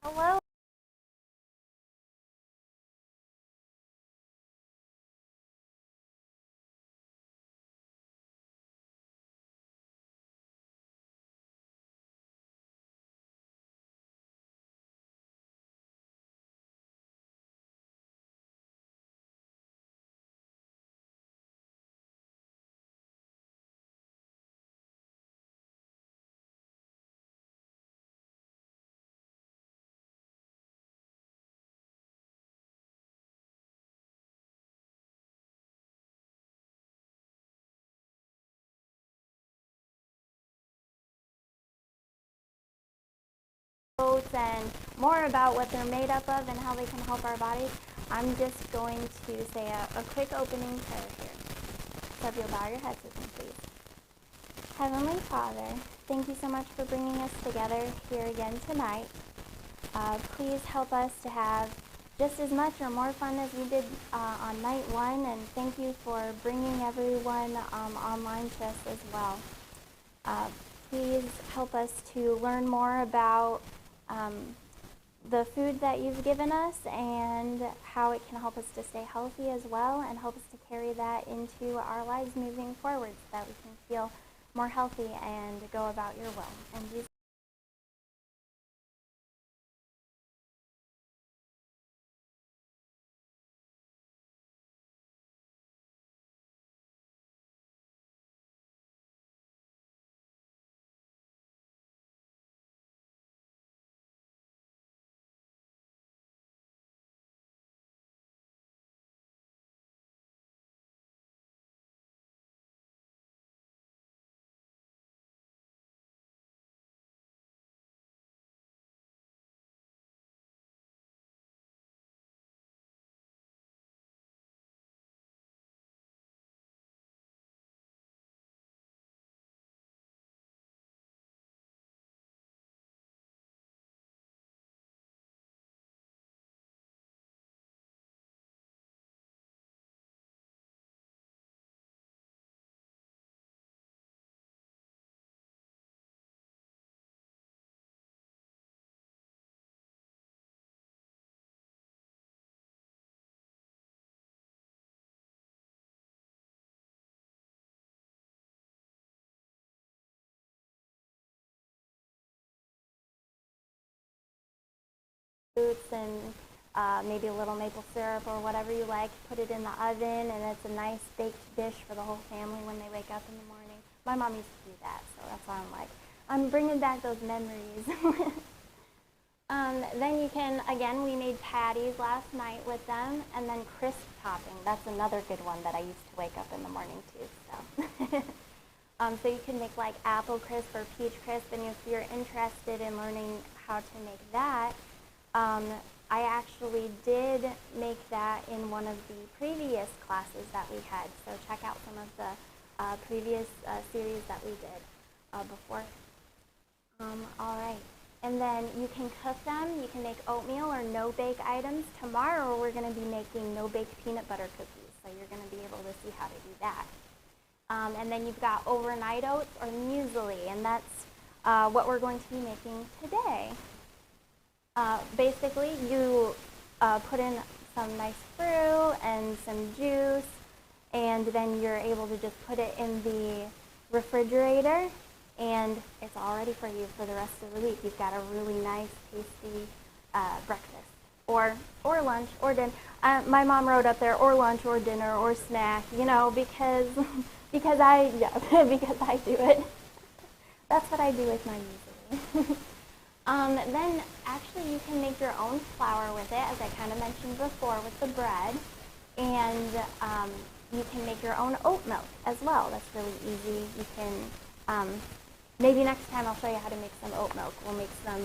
Hello. Oats and more about what they're made up of and how they can help our bodies, I'm just going to say a quick opening prayer here. So if you'll bow your heads with me, please. Heavenly Father, thank you so much for bringing us together here again tonight. Please help us to have just as much or more fun as we did on night one, and thank you for bringing everyone online to us as well. Please help us to learn more about the food that you've given us and how it can help us to stay healthy as well, and help us to carry that into our lives moving forward so that we can feel more healthy and go about your will. And Jesus. Fruits and maybe a little maple syrup or whatever you like. Put it in the oven, and it's a nice baked dish for the whole family when they wake up in the morning. My mom used to do that, so that's why I'm bringing back those memories. Then you can, again, we made patties last night with them, and then crisp topping. That's another good one that I used to wake up in the morning too. So, so you can make like apple crisp or peach crisp, and if you're interested in learning how to make that, I actually did make that in one of the previous classes that we had. So check out some of the previous series that we did before. All right. And then you can cook them. You can make oatmeal or no-bake items. Tomorrow we're going to be making no-bake peanut butter cookies. So you're going to be able to see how to do that. And then you've got overnight oats or muesli, and that's what we're going to be making today. Basically, you put in some nice fruit and some juice, and then you're able to just put it in the refrigerator, and it's all ready for you for the rest of the week. You've got a really nice, tasty breakfast, or lunch, or dinner. My mom wrote up there, or lunch, or dinner, or snack, you know, because I do it. That's what I do with my muesli. Then actually you can make your own flour with it, as I kind of mentioned before with the bread, and you can make your own oat milk as well. That's really easy. You can, maybe next time I'll show you how to make some oat milk. We'll make some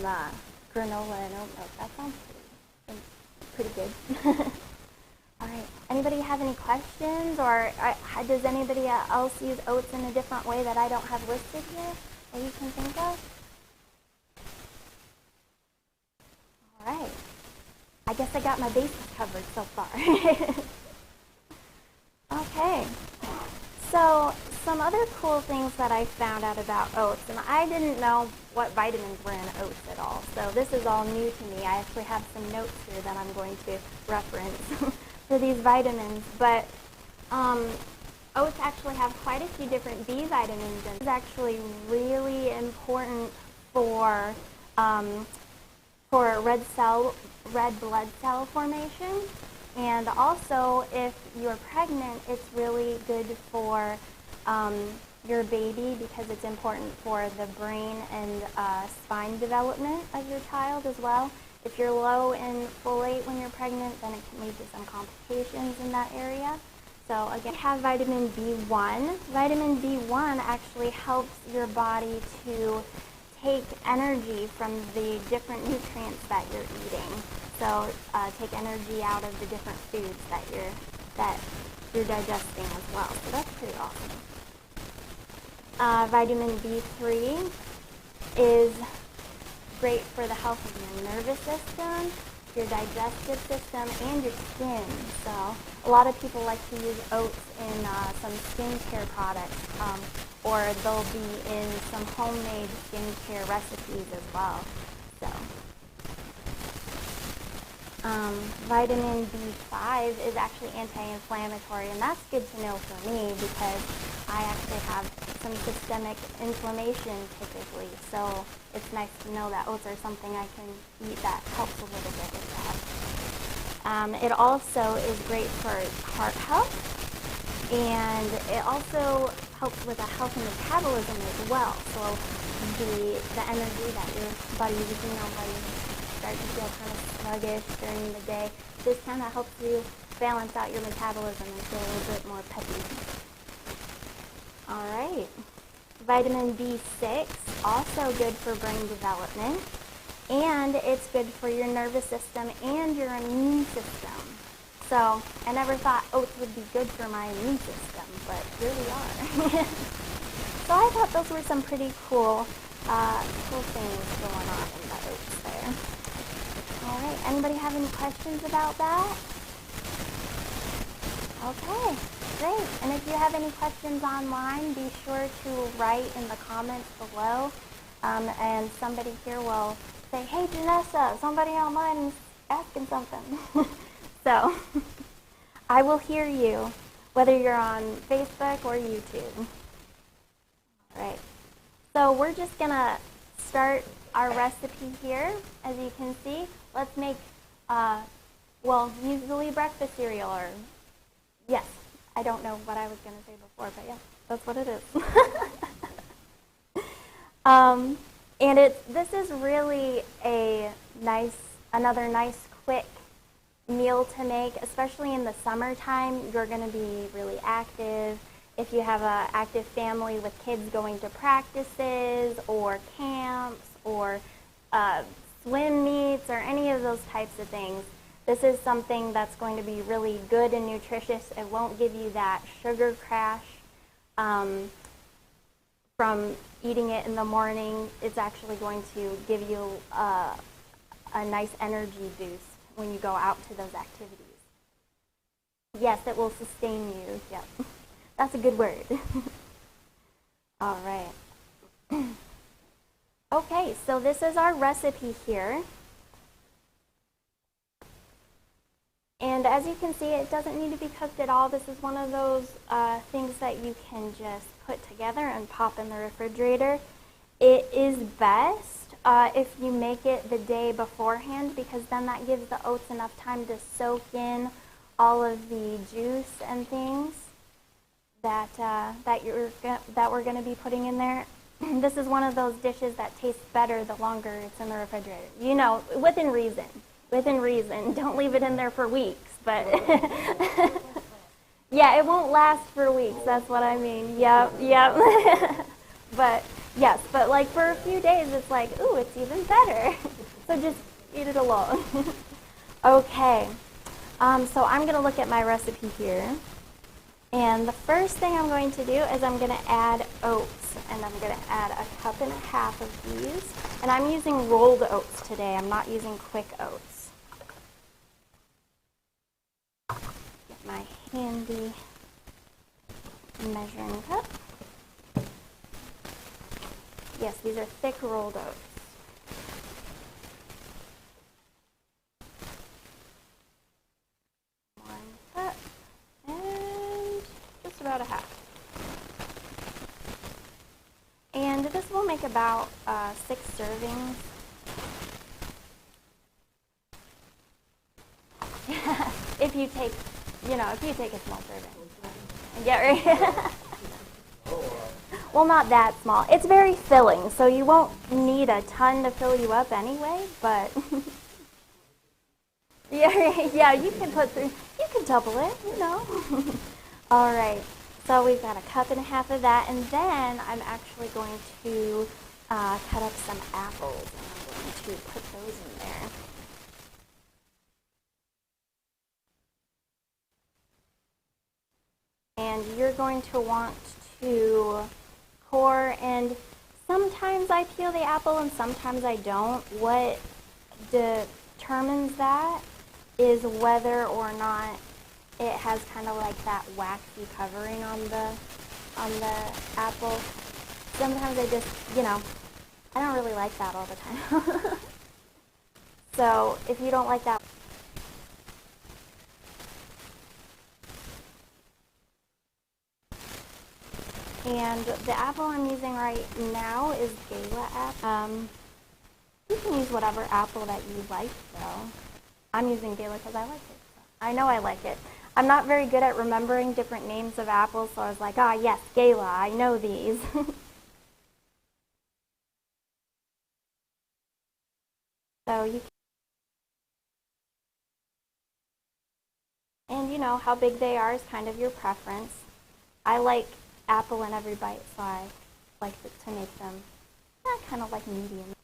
granola and oat milk. That sounds pretty good. All right, anybody have any questions, or does anybody else use oats in a different way that I don't have listed here that you can think of? All right. I guess I got my bases covered so far. Okay. So some some other cool things that I found out about oats, and I didn't know what vitamins were in oats at all, so this is all new to me. I actually have some notes here that I'm going to reference for these vitamins, but oats actually have quite a few different B vitamins, and it's actually really important for red blood cell formation. And also, if you're pregnant, it's really good for your baby because it's important for the brain and spine development of your child as well. If you're low in folate when you're pregnant, then it can lead to some complications in that area. So again, we have vitamin B1. Vitamin B1 actually helps your body to take energy from the different nutrients that you're eating. So take energy out of the different foods that you're digesting as well. So that's pretty awesome. Vitamin B3 is great for the health of your nervous system, your digestive system, and your skin. So a lot of people like to use oats in some skincare products, or they'll be in some homemade skincare recipes as well. So vitamin B5 is actually anti-inflammatory, and that's good to know for me because I actually have some systemic inflammation typically. So it's nice to know that oats are something I can eat that helps a little bit with that. It also is great for heart health, and it also helps with a healthy metabolism as well. So the energy that your body is, while you start to feel kind of sluggish during the day, this kind of helps you balance out your metabolism and feel a little bit more peppy. All right. Vitamin B6, also good for brain development, and it's good for your nervous system and your immune system. So I never thought oats would be good for my immune system, but here we are. So I thought those were some pretty cool things going on in the oats there. All right, anybody have any questions about that? Okay, great. And if you have any questions online, be sure to write in the comments below, and somebody here will say, hey, Janessa, somebody online is asking something. So I will hear you, whether you're on Facebook or YouTube. All right. So we're just going to start our recipe here. As you can see, let's make, usually breakfast cereal, or, yes, I don't know what I was going to say before, but yeah, that's what it is. And this is really another nice, quick meal to make, especially in the summertime. You're going to be really active. If you have an active family with kids going to practices or camps or swim meets or any of those types of things, this is something that's going to be really good and nutritious. It won't give you that sugar crash from eating it in the morning. It's actually going to give you a nice energy boost when you go out to those activities. Yes, it will sustain you. Yep. That's a good word. All right. Okay, so this is our recipe here. And as you can see, it doesn't need to be cooked at all. This is one of those things that you can just put together and pop in the refrigerator. It is best if you make it the day beforehand, because then that gives the oats enough time to soak in all of the juice and things that we're going to be putting in there. This is one of those dishes that tastes better the longer it's in the refrigerator. You know, within reason. Within reason. Don't leave it in there for weeks, but yeah, it won't last for weeks. That's what I mean. Yep. But yes, but like for a few days, it's like, ooh, it's even better. So just eat it alone. Okay. So I'm going to look at my recipe here. And the first thing I'm going to do is I'm going to add oats, and I'm going to add 1.5 cups of these. And I'm using rolled oats today. I'm not using quick oats. Get my handy measuring cup. Yes, these are thick rolled oats. One cup and just about a half. And this will make about 6 servings. If you take, if you take a small serving. Yeah, right. Well, not that small. It's very filling, so you won't need a ton to fill you up anyway, but yeah, you can double it, All right, so we've got a cup and a half of that, and then I'm actually going to cut up some apples, and I'm going to put those in there. And you're going to want to core, and sometimes I peel the apple and sometimes I don't. What determines that is whether or not it has kind of like that waxy covering on the apple. Sometimes I just, I don't really like that all the time. So if you don't like that, and the apple I'm using right now is Gala apple. You can use whatever apple that you like, though. I'm using Gala because I like it. I know I like it. I'm not very good at remembering different names of apples, so I was like, yes, Gala, I know these. So you can, and how big they are is kind of your preference. I like apple in every bite, so I like to make them kind of like medium.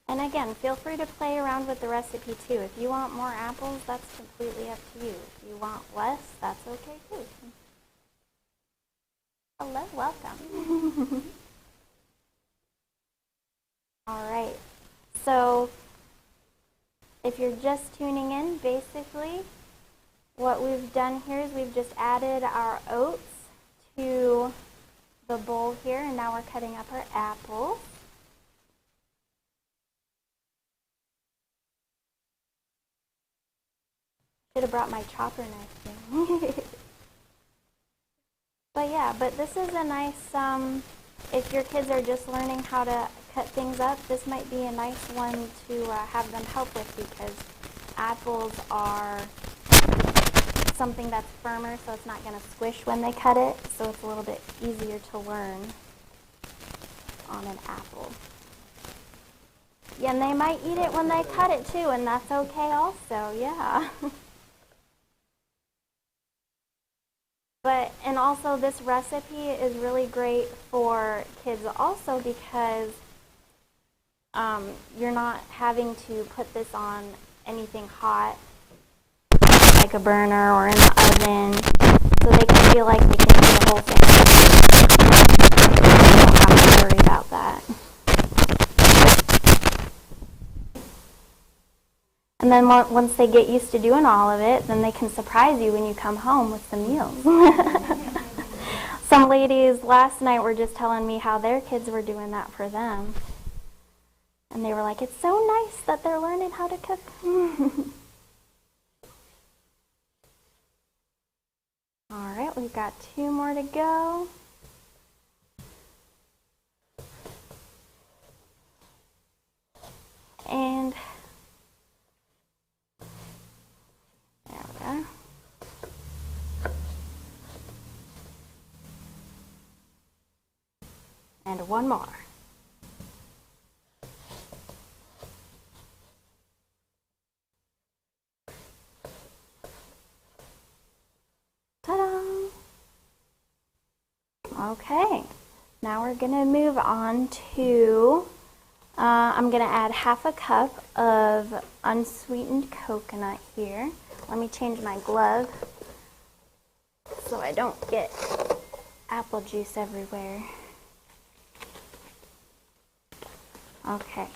And again, feel free to play around with the recipe too. If you want more apples, that's completely up to you. If you want less, that's okay too. Hello, welcome. All right, so if you're just tuning in, basically what we've done here is we've just added our oats to the bowl here, and now we're cutting up our apples. Should have brought my chopper knife here. But this is a nice, if your kids are just learning how to cut things up, this might be a nice one to have them help with, because apples are something that's firmer, so it's not going to squish when they cut it, so it's a little bit easier to learn on an apple. Yeah, and they might eat it when they cut it too, and that's okay also, yeah. And also this recipe is really great for kids also, because you're not having to put this on anything hot, like a burner or in the oven, so they can feel like they can eat the whole thing. You don't have to worry about that. And then once they get used to doing all of it, then they can surprise you when you come home with some meals. Some ladies last night were just telling me how their kids were doing that for them. And they were like, it's so nice that they're learning how to cook. All right, we've got 2 more to go. And there we go. And 1 more. Ta-da! Okay, now we're going to move on to, I'm going to add 1/2 cup of unsweetened coconut here. Let me change my glove so I don't get apple juice everywhere. Okay.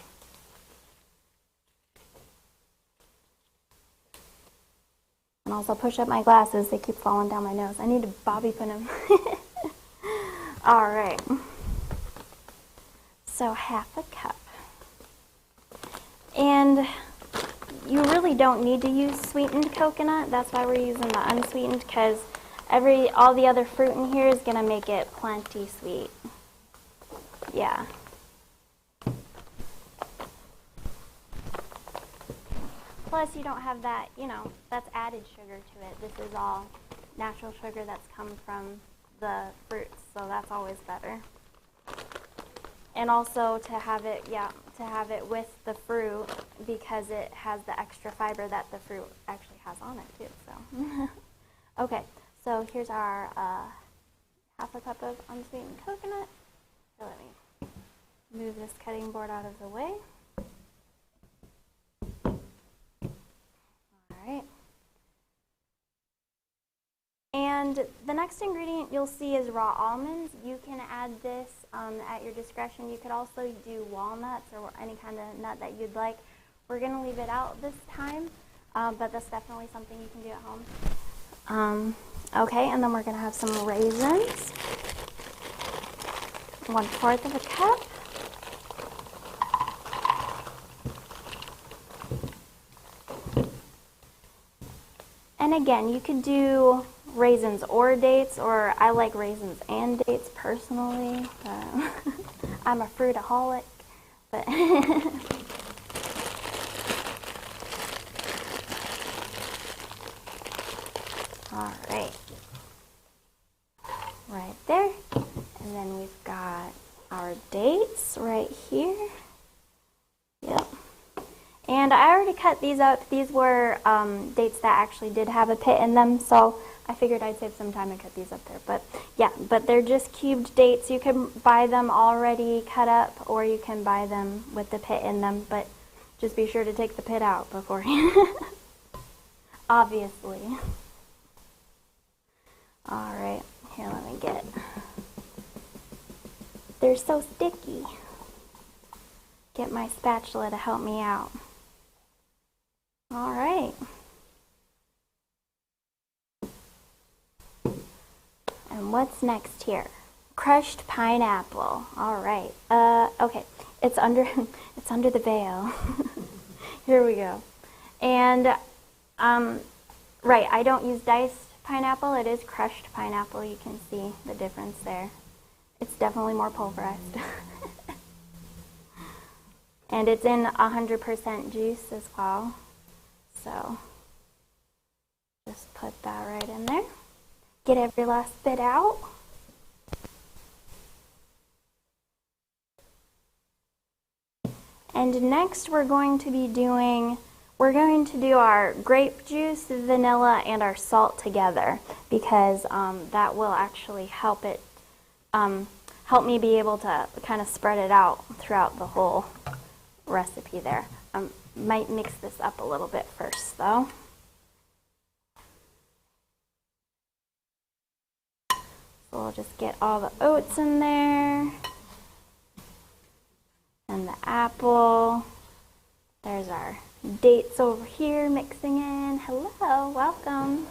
also push up my glasses. They keep falling down my nose. I need to bobby pin them. All right. So half a cup. And you really don't need to use sweetened coconut. That's why we're using the unsweetened, because all the other fruit in here is going to make it plenty sweet. Yeah. Plus, you don't have that, that's added sugar to it. This is all natural sugar that's come from the fruits, so that's always better. And also to have it with the fruit, because it has the extra fiber that the fruit actually has on it too. So, okay. So here's our half a cup of unsweetened coconut. So let me move this cutting board out of the way. Alright. And the next ingredient you'll see is raw almonds. You can add this at your discretion. You could also do walnuts or any kind of nut that you'd like. We're going to leave it out this time, but that's definitely something you can do at home. Okay, and then we're going to have some raisins. 1/4 of a cup. And again, you could do raisins or dates, or I like raisins and dates personally. I'm a fruitaholic, but all right, right there. And then we've got our dates right here. Yep. And I already cut these up. These were dates that actually did have a pit in them, so I figured I'd save some time and cut these up there. But yeah, but they're just cubed dates. You can buy them already cut up, or you can buy them with the pit in them, but just be sure to take the pit out beforehand. Obviously. Alright, here, let me get it. They're so sticky. Get my spatula to help me out. All right. And what's next here? Crushed pineapple. All right. Okay. It's under the veil. Here we go. And right, I don't use diced pineapple. It is crushed pineapple. You can see the difference there. It's definitely more pulverized. And it's in 100% juice as well. So just put that right in there. Get every last bit out. And next we're going to do our grape juice, vanilla, and our salt together, because that will actually help me be able to kind of spread it out throughout the whole recipe there. Might mix this up a little bit first though. So we'll just get all the oats in there. And the apple. There's our dates over here mixing in. Hello, welcome.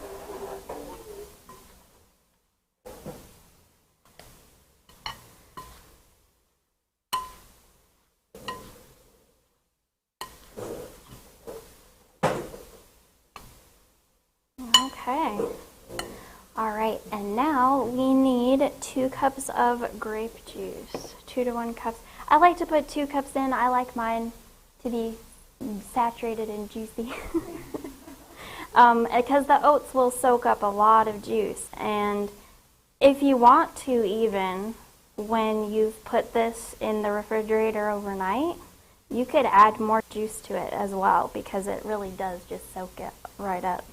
Okay. All right, and now we need 2 cups of grape juice. 2 to 1 cups. I like to put 2 cups in. I like mine to be saturated and juicy. Because the oats will soak up a lot of juice. And if you want to, even when you've put this in the refrigerator overnight, you could add more juice to it as well, because it really does just soak it right up.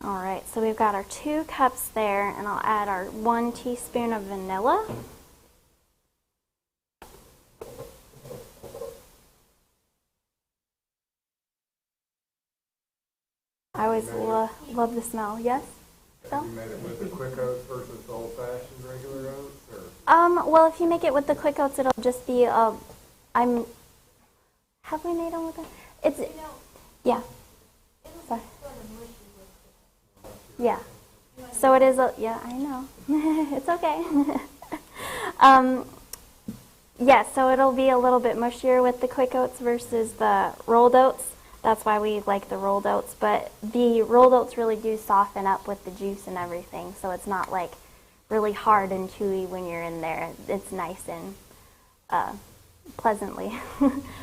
All right, so we've got our 2 cups there, and I'll add our 1 teaspoon of vanilla. I always love the smell. Yes? Have you made it with the quick oats versus the old-fashioned regular oats? Or? Well, if you make it with the quick oats, it'll just be, have we made them with it? It's, yeah. Sorry. Yeah. So it is yeah, I know. It's okay. Yeah, so it'll be a little bit mushier with the quick oats versus the rolled oats. That's why we like the rolled oats. But the rolled oats really do soften up with the juice and everything, so it's not like really hard and chewy when you're in there. It's nice and pleasantly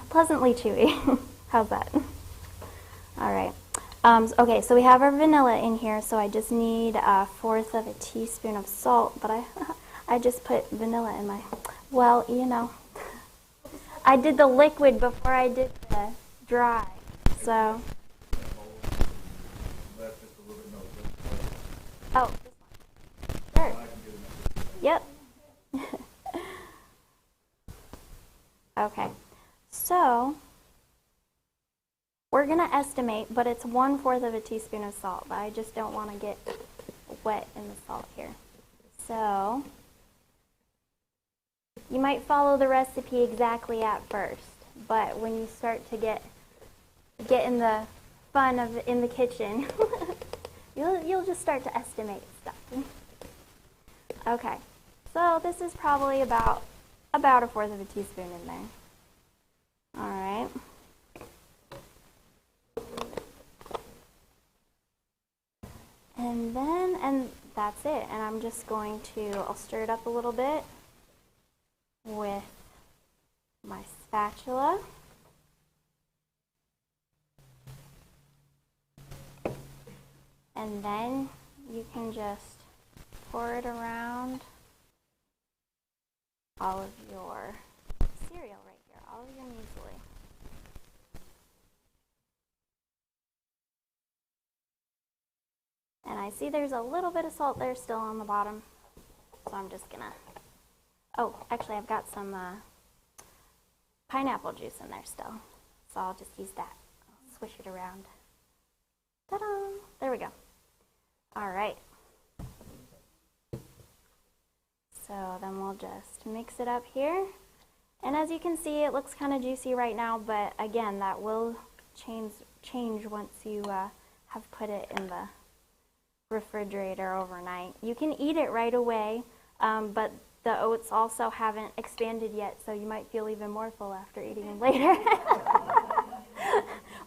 chewy. How's that? All right. Okay, so we have our vanilla in here, so I just need 1/4 of a teaspoon of salt, but I just put vanilla in my, well, you know, I did the liquid before I did the dry, so. Oh, this one. Sure. Yep. Okay, so we're going to estimate, but it's 1/4 of a teaspoon of salt, but I just don't want to get wet in the salt here. So you might follow the recipe exactly at first, but when you start to get in the fun of in the kitchen, you'll just start to estimate stuff. Okay, so this is probably about 1/4 of a teaspoon in there. All right. And that's it. And I'm just going to, I'll stir it up a little bit with my spatula. And then you can just pour it around all of your cereal right here, all of your muesli. And I see there's a little bit of salt there still on the bottom, so I'm just gonna, oh, actually I've got some pineapple juice in there still, so I'll just use that. I'll swish it around. Ta-da! There we go. All right. So then we'll just mix it up here. And as you can see, it looks kind of juicy right now, but again, that will change once you have put it in the refrigerator overnight. You can eat it right away, but the oats also haven't expanded yet, so you might feel even more full after eating them later.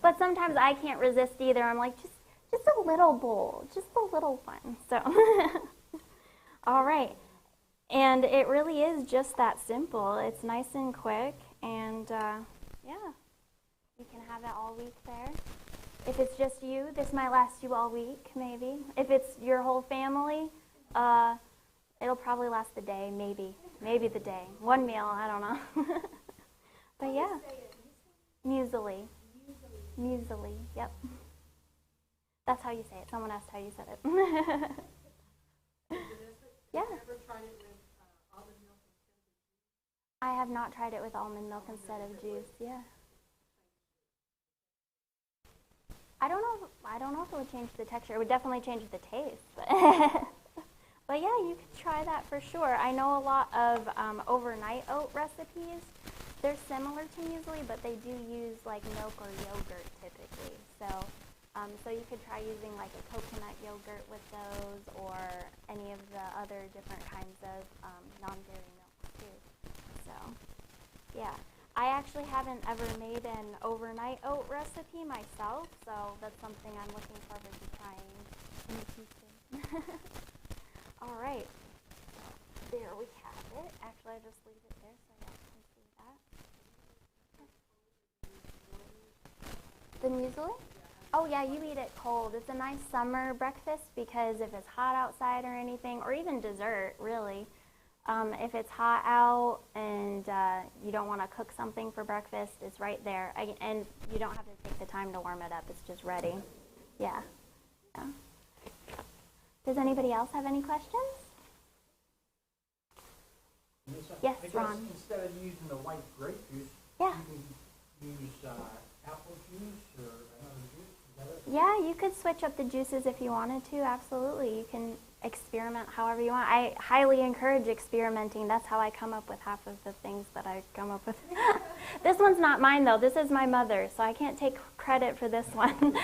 But sometimes I can't resist either. I'm like, just a little bowl, just a little one. So, all right. And it really is just that simple. It's nice and quick, and yeah, you can have it all week there. If it's just you, this might last you all week, maybe. If it's your whole family, it'll probably last the day, maybe the day. One meal, I don't know. But yeah, muesli. Muesli, yep. That's how you say it. Someone asked how you said it. Yeah. I have not tried it with almond milk instead of juice. Yeah. I don't know if it would change the texture. It would definitely change the taste. But yeah, you could try that for sure. I know a lot of overnight oat recipes. They're similar to muesli, but they do use like milk or yogurt typically. So you could try using like a coconut yogurt with those, or any of the other different kinds of non-dairy milks too. So yeah. I actually haven't ever made an overnight oat recipe myself, so that's something I'm looking forward to trying in the future. All right, there we have it. Actually, I just leave it there so you can see that. The muesli? Oh yeah, you eat it cold. It's a nice summer breakfast because if it's hot outside or anything, or even dessert, really. If it's hot out and you don't want to cook something for breakfast, it's right there. And you don't have to take the time to warm it up. It's just ready. Yeah. Does anybody else have any questions? Yes, Ron. Instead of using the white grape juice, yeah, you can use apple juice or another juice. Is that it? Yeah, you could switch up the juices if you wanted to. Absolutely. You can experiment however you want. I highly encourage experimenting. That's how I come up with half of the things that I come up with. This one's not mine, though. This is my mother, so I can't take credit for this one.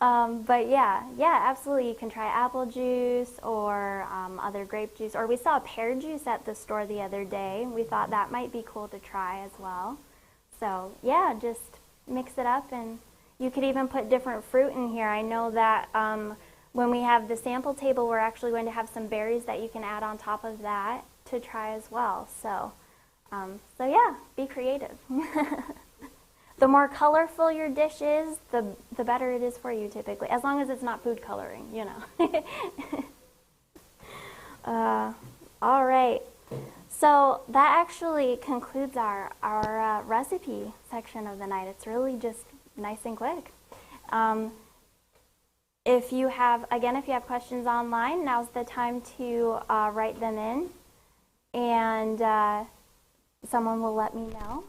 But yeah, absolutely. You can try apple juice or other grape juice. Or we saw pear juice at the store the other day. We thought that might be cool to try as well. So yeah, just mix it up, and you could even put different fruit in here. I know that when we have the sample table, we're actually going to have some berries that you can add on top of that to try as well. So, so yeah, be creative. The more colorful your dish is, the better it is for you typically, as long as it's not food coloring, you know. All right. So that actually concludes our recipe section of the night. It's really just nice and quick. If you have questions online, now's the time to write them in, and someone will let me know.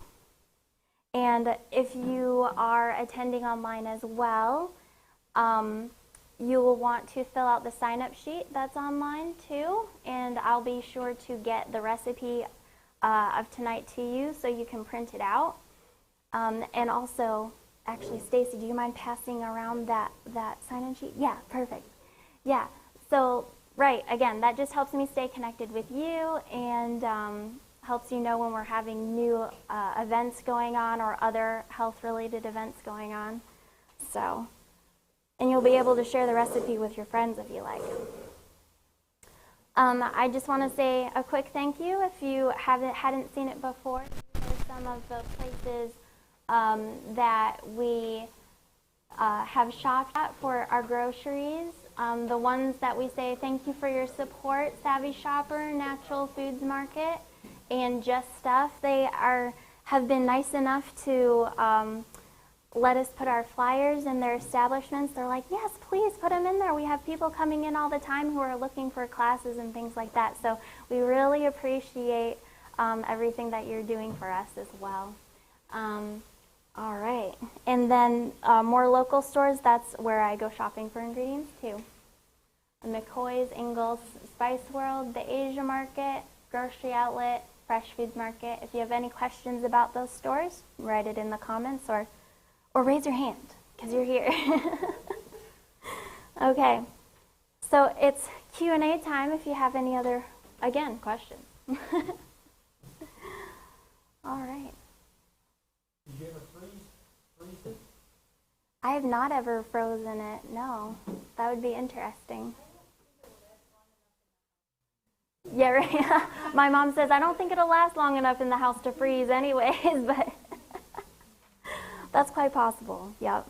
And if you are attending online as well, you will want to fill out the sign-up sheet that's online too, and I'll be sure to get the recipe of tonight to you so you can print it out. And also, actually, Stacy, do you mind passing around that sign-in sheet? Yeah, perfect. Yeah, so, right, again, that just helps me stay connected with you, and helps you know when we're having new events going on or other health-related events going on. So, and you'll be able to share the recipe with your friends if you like. I just want to say a quick thank you if you hadn't seen it before. These are some of the places that we have shopped at for our groceries. The ones that we say thank you for your support: Savvy Shopper, Natural Foods Market, and Just Stuff. They have been nice enough to let us put our flyers in their establishments. They're like, yes, please put them in there. We have people coming in all the time who are looking for classes and things like that. So we really appreciate everything that you're doing for us as well. All right. And then more local stores, that's where I go shopping for ingredients too. McCoy's, Ingles, Spice World, the Asia Market, Grocery Outlet, Fresh Foods Market. If you have any questions about those stores, write it in the comments or raise your hand because you're here. Okay, so it's Q&A time if you have any other, again, questions. All right. Did you ever freeze it? I have not ever frozen it, no. That would be interesting. Yeah, right. My mom says, I don't think it'll last long enough in the house to freeze anyways, but that's quite possible, yep.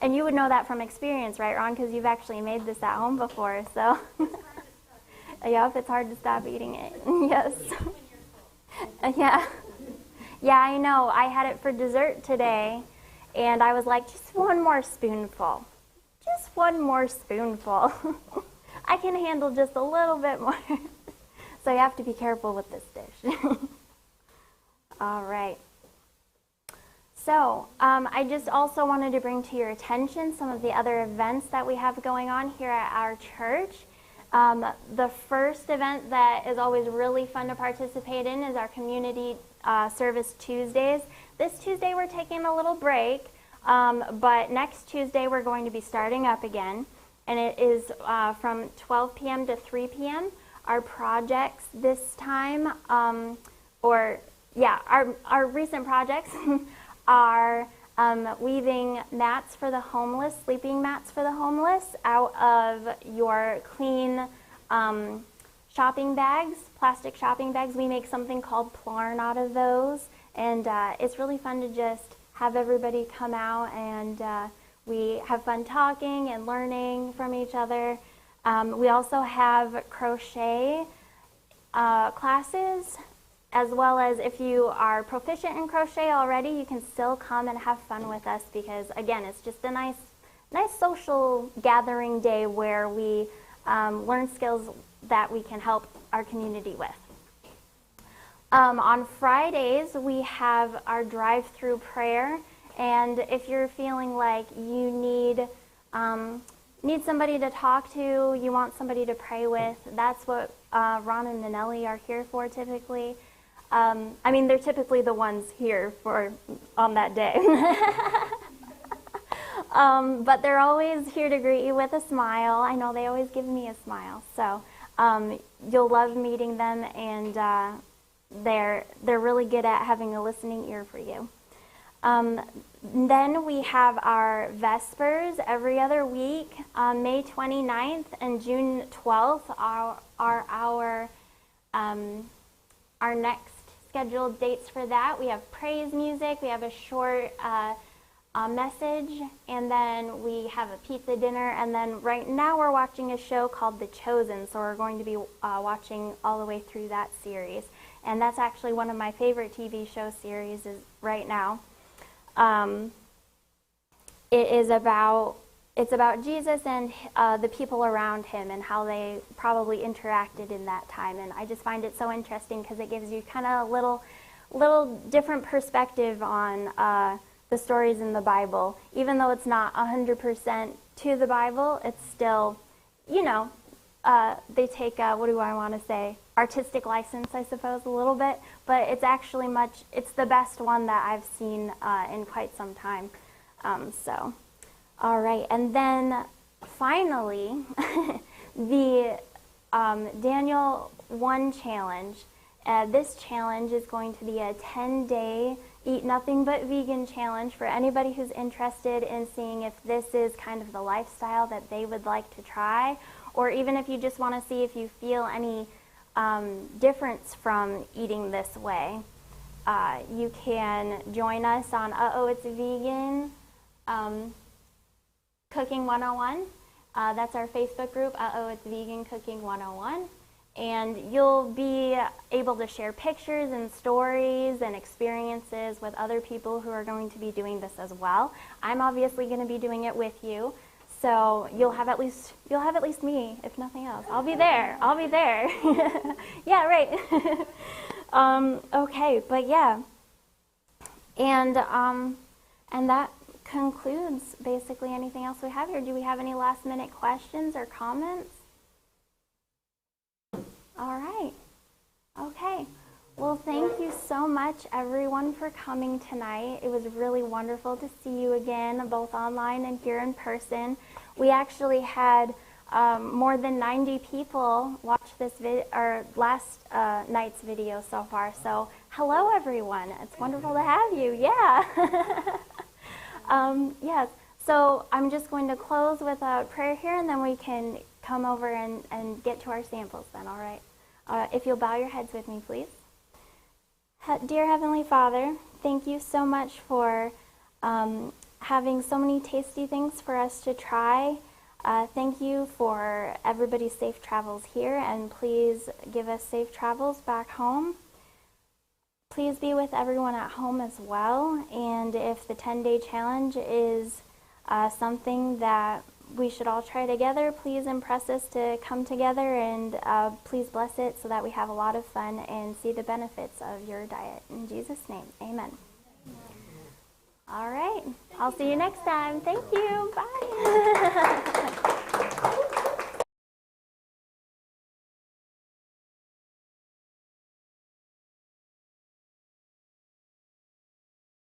And you would know that from experience, right, Ron? Because you've actually made this at home before, so. Yep, it's hard to stop eating it, yes. Yeah. Yeah, I know. I had it for dessert today, and I was like, just one more spoonful. Just one more spoonful. I can handle just a little bit more. So you have to be careful with this dish. All right. So I just also wanted to bring to your attention some of the other events that we have going on here at our church. The first event that is always really fun to participate in is our Community Service Tuesdays. This Tuesday we're taking a little break, but next Tuesday we're going to be starting up again, and it is from 12 p.m. to 3 p.m. Our projects this time, our recent projects are weaving mats for the homeless, sleeping mats for the homeless, out of your clean shopping bags, plastic shopping bags. We make something called plarn out of those, and it's really fun to just have everybody come out, and we have fun talking and learning from each other. We also have crochet classes, as well as if you are proficient in crochet already, you can still come and have fun with us because, again, it's just a nice social gathering day where we learn skills that we can help our community with. On Fridays, we have our drive-through prayer, and if you're feeling like you need somebody to talk to, you want somebody to pray with, that's what Ron and Nanelli are here for typically. I mean, they're typically the ones here on that day. But they're always here to greet you with a smile. I know they always give me a smile. So you'll love meeting them, and they're really good at having a listening ear for you. Then we have our Vespers every other week. May 29th and June 12th are our next scheduled dates for that. We have praise music, we have a short message, and then we have a pizza dinner, and then right now we're watching a show called The Chosen, so we're going to be watching all the way through that series. And that's actually one of my favorite TV show series is right now. It's about Jesus and the people around him and how they probably interacted in that time. And I just find it so interesting because it gives you kind of a little different perspective on the stories in the Bible. Even though it's not 100% to the Bible, it's still, they take, what do I want to say, artistic license, I suppose, a little bit. But it's actually it's the best one that I've seen in quite some time. All right, and then finally, the Daniel 1 challenge. This challenge is going to be a 10-day Eat Nothing But Vegan challenge for anybody who's interested in seeing if this is kind of the lifestyle that they would like to try, or even if you just want to see if you feel any difference from eating this way. You can join us on It's Vegan Cooking 101. That's our Facebook group, It's Vegan Cooking 101. And you'll be able to share pictures and stories and experiences with other people who are going to be doing this as well. I'm obviously going to be doing it with you, so you'll have at least me, if nothing else. I'll be there. Yeah, right. Okay, but yeah, and that concludes basically anything else we have here. Do we have any last-minute questions or comments? All right. Okay. Well, thank you so much, everyone, for coming tonight. It was really wonderful to see you again, both online and here in person. We actually had more than 90 people watch this last night's video so far. So, hello, everyone. It's wonderful to have you. Yeah. Yes. So I'm just going to close with a prayer here, and then we can come over and get to our samples then, all right? If you'll bow your heads with me, please. Dear Heavenly Father, thank you so much for having so many tasty things for us to try. Thank you for everybody's safe travels here, and please give us safe travels back home. Please be with everyone at home as well, and if the 10-day challenge is something that we should all try together, please impress us to come together, and please bless it so that we have a lot of fun and see the benefits of your diet. In Jesus' name, amen. All right, I'll see you next time. Thank you. Bye.